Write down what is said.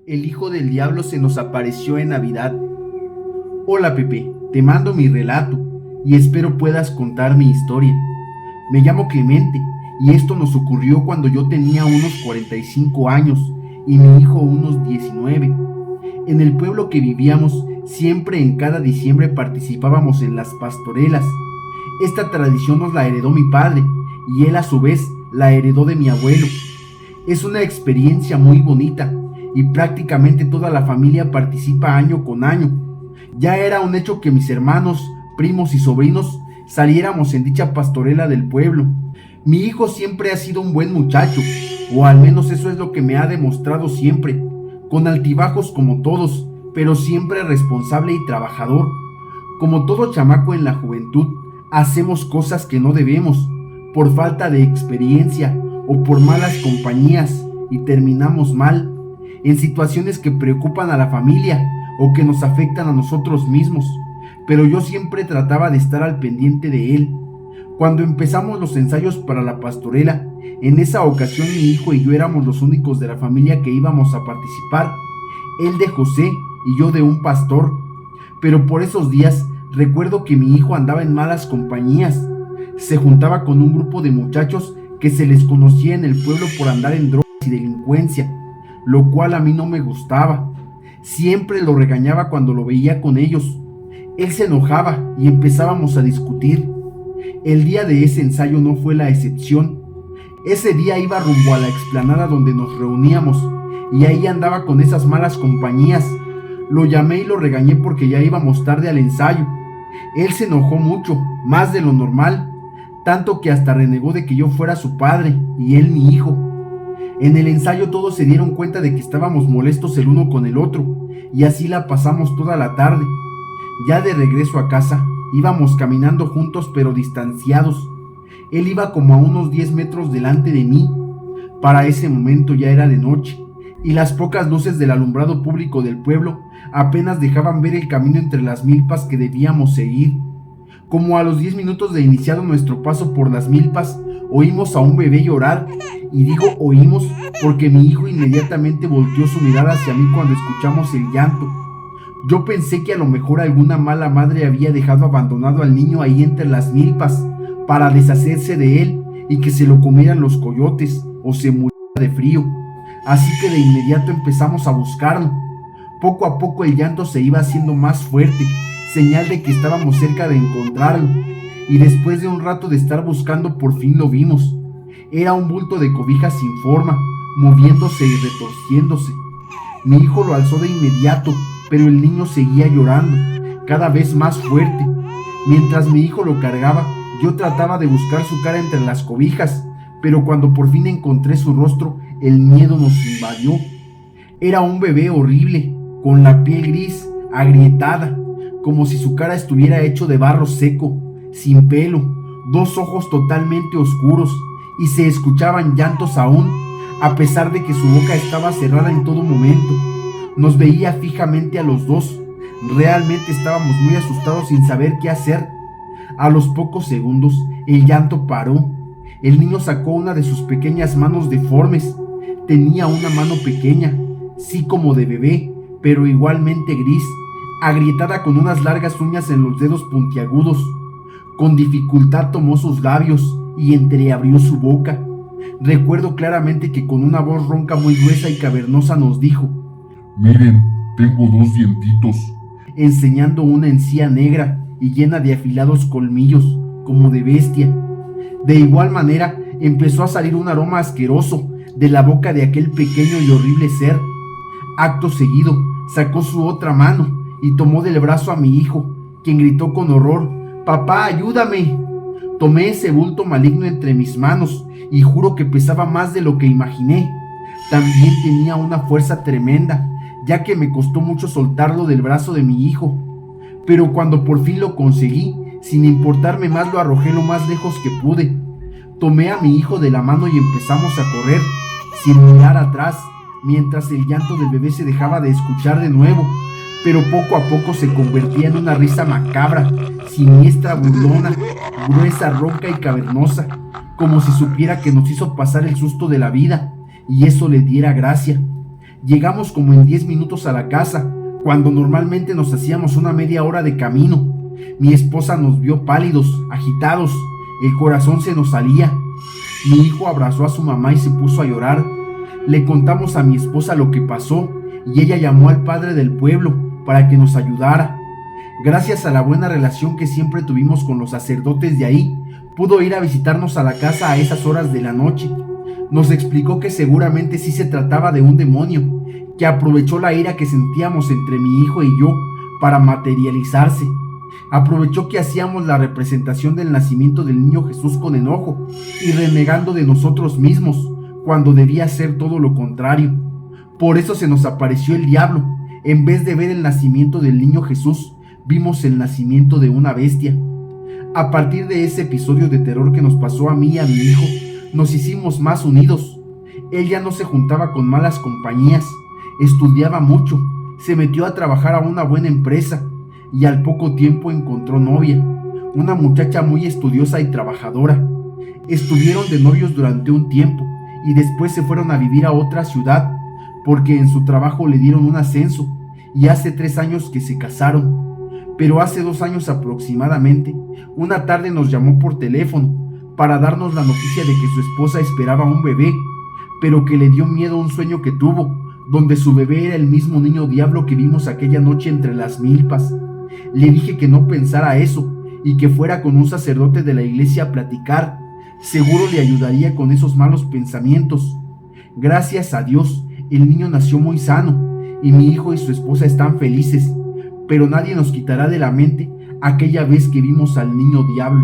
El hijo del diablo se nos apareció en Navidad. Hola Pepe, te mando mi relato y espero puedas contar mi historia. Me llamo Clemente y esto nos ocurrió cuando yo tenía unos 45 años y mi hijo unos 19. En el pueblo que vivíamos, siempre en cada diciembre participábamos en las pastorelas. Esta tradición nos la heredó mi padre y él a su vez la heredó de mi abuelo. Es una experiencia muy bonita y prácticamente toda la familia participa año con año. Ya era un hecho que mis hermanos, primos y sobrinos saliéramos en dicha pastorela del pueblo. Mi hijo siempre ha sido un buen muchacho, o al menos eso es lo que me ha demostrado siempre, con altibajos como todos, pero siempre responsable y trabajador. Como todo chamaco en la juventud, hacemos cosas que no debemos, por falta de experiencia o por malas compañías, y terminamos mal, en situaciones que preocupan a la familia o que nos afectan a nosotros mismos, pero yo siempre trataba de estar al pendiente de él. Cuando empezamos los ensayos para la pastorela, en esa ocasión mi hijo y yo éramos los únicos de la familia que íbamos a participar, él de José y yo de un pastor. Pero por esos días recuerdo que mi hijo andaba en malas compañías. Se juntaba con un grupo de muchachos que se les conocía en el pueblo por andar en drogas y delincuencia, lo cual a mí no me gustaba. Siempre lo regañaba cuando lo veía con ellos. Él se enojaba y empezábamos a discutir. El día de ese ensayo no fue la excepción. Ese día iba rumbo a la explanada donde nos reuníamos y ahí andaba con esas malas compañías. Lo llamé y lo regañé porque ya íbamos tarde al ensayo. Él se enojó mucho, más de lo normal, tanto que hasta renegó de que yo fuera su padre y él mi hijo. En el ensayo todos se dieron cuenta de que estábamos molestos el uno con el otro y así la pasamos toda la tarde. Ya de regreso a casa, íbamos caminando juntos pero distanciados. Él iba como a unos 10 metros delante de mí. Para ese momento ya era de noche y las pocas luces del alumbrado público del pueblo apenas dejaban ver el camino entre las milpas que debíamos seguir. Como a los 10 minutos de iniciado nuestro paso por las milpas, oímos a un bebé llorar, y digo oímos porque mi hijo inmediatamente volteó su mirada hacia mí cuando escuchamos el llanto. Yo pensé que a lo mejor alguna mala madre había dejado abandonado al niño ahí entre las milpas para deshacerse de él y que se lo comieran los coyotes o se muriera de frío. Así que de inmediato empezamos a buscarlo. Poco a poco el llanto se iba haciendo más fuerte, señal de que estábamos cerca de encontrarlo, y después de un rato de estar buscando por fin lo vimos. Era un bulto de cobijas sin forma, moviéndose y retorciéndose. Mi hijo lo alzó de inmediato, pero el niño seguía llorando, cada vez más fuerte. Mientras mi hijo lo cargaba, yo trataba de buscar su cara entre las cobijas, pero cuando por fin encontré su rostro, el miedo nos invadió. Era un bebé horrible, con la piel gris, agrietada, como si su cara estuviera hecho de barro seco, sin pelo, dos ojos totalmente oscuros, y se escuchaban llantos aún, a pesar de que su boca estaba cerrada en todo momento. Nos veía fijamente a los dos. Realmente estábamos muy asustados sin saber qué hacer. A los pocos segundos, el llanto paró. El niño sacó una de sus pequeñas manos deformes. Tenía una mano pequeña, sí como de bebé, pero igualmente gris, agrietada con unas largas uñas en los dedos puntiagudos. Con dificultad tomó sus labios y entreabrió su boca. Recuerdo claramente que con una voz ronca muy gruesa y cavernosa nos dijo: «Miren, tengo 2 dientitos», enseñando una encía negra y llena de afilados colmillos, como de bestia. De igual manera, empezó a salir un aroma asqueroso de la boca de aquel pequeño y horrible ser. Acto seguido, sacó su otra mano y tomó del brazo a mi hijo, quien gritó con horror: «¡Papá, ayúdame!». Tomé ese bulto maligno entre mis manos y juro que pesaba más de lo que imaginé. También tenía una fuerza tremenda, ya que me costó mucho soltarlo del brazo de mi hijo. Pero cuando por fin lo conseguí, sin importarme más, lo arrojé lo más lejos que pude. Tomé a mi hijo de la mano y empezamos a correr, sin mirar atrás, mientras el llanto del bebé se dejaba de escuchar de nuevo, pero poco a poco se convertía en una risa macabra, siniestra, burlona, gruesa, ronca y cavernosa, como si supiera que nos hizo pasar el susto de la vida y eso le diera gracia. Llegamos como en 10 minutos a la casa, cuando normalmente nos hacíamos una media hora de camino. Mi esposa nos vio pálidos, agitados, el corazón se nos salía. Mi hijo abrazó a su mamá y se puso a llorar. Le contamos a mi esposa lo que pasó y ella llamó al padre del pueblo para que nos ayudara. Gracias a la buena relación que siempre tuvimos con los sacerdotes de ahí, pudo ir a visitarnos a la casa a esas horas de la noche. Nos explicó que seguramente sí se trataba de un demonio, que aprovechó la ira que sentíamos entre mi hijo y yo para materializarse. Aprovechó que hacíamos la representación del nacimiento del niño Jesús con enojo y renegando de nosotros mismos, cuando debía ser todo lo contrario. Por eso se nos apareció el diablo. En vez de ver el nacimiento del niño Jesús, vimos el nacimiento de una bestia. A partir de ese episodio de terror que nos pasó a mí y a mi hijo, nos hicimos más unidos. Él ya no se juntaba con malas compañías, estudiaba mucho, se metió a trabajar a una buena empresa y al poco tiempo encontró novia, una muchacha muy estudiosa y trabajadora. Estuvieron de novios durante un tiempo y después se fueron a vivir a otra ciudad porque en su trabajo le dieron un ascenso y hace 3 años que se casaron. Pero hace 2 años aproximadamente, una tarde nos llamó por teléfono para darnos la noticia de que su esposa esperaba un bebé, pero que le dio miedo un sueño que tuvo, donde su bebé era el mismo niño diablo que vimos aquella noche entre las milpas. Le dije que no pensara eso y que fuera con un sacerdote de la iglesia a platicar. Seguro le ayudaría con esos malos pensamientos. Gracias a Dios, el niño nació muy sano y mi hijo y su esposa están felices, pero nadie nos quitará de la mente aquella vez que vimos al niño diablo.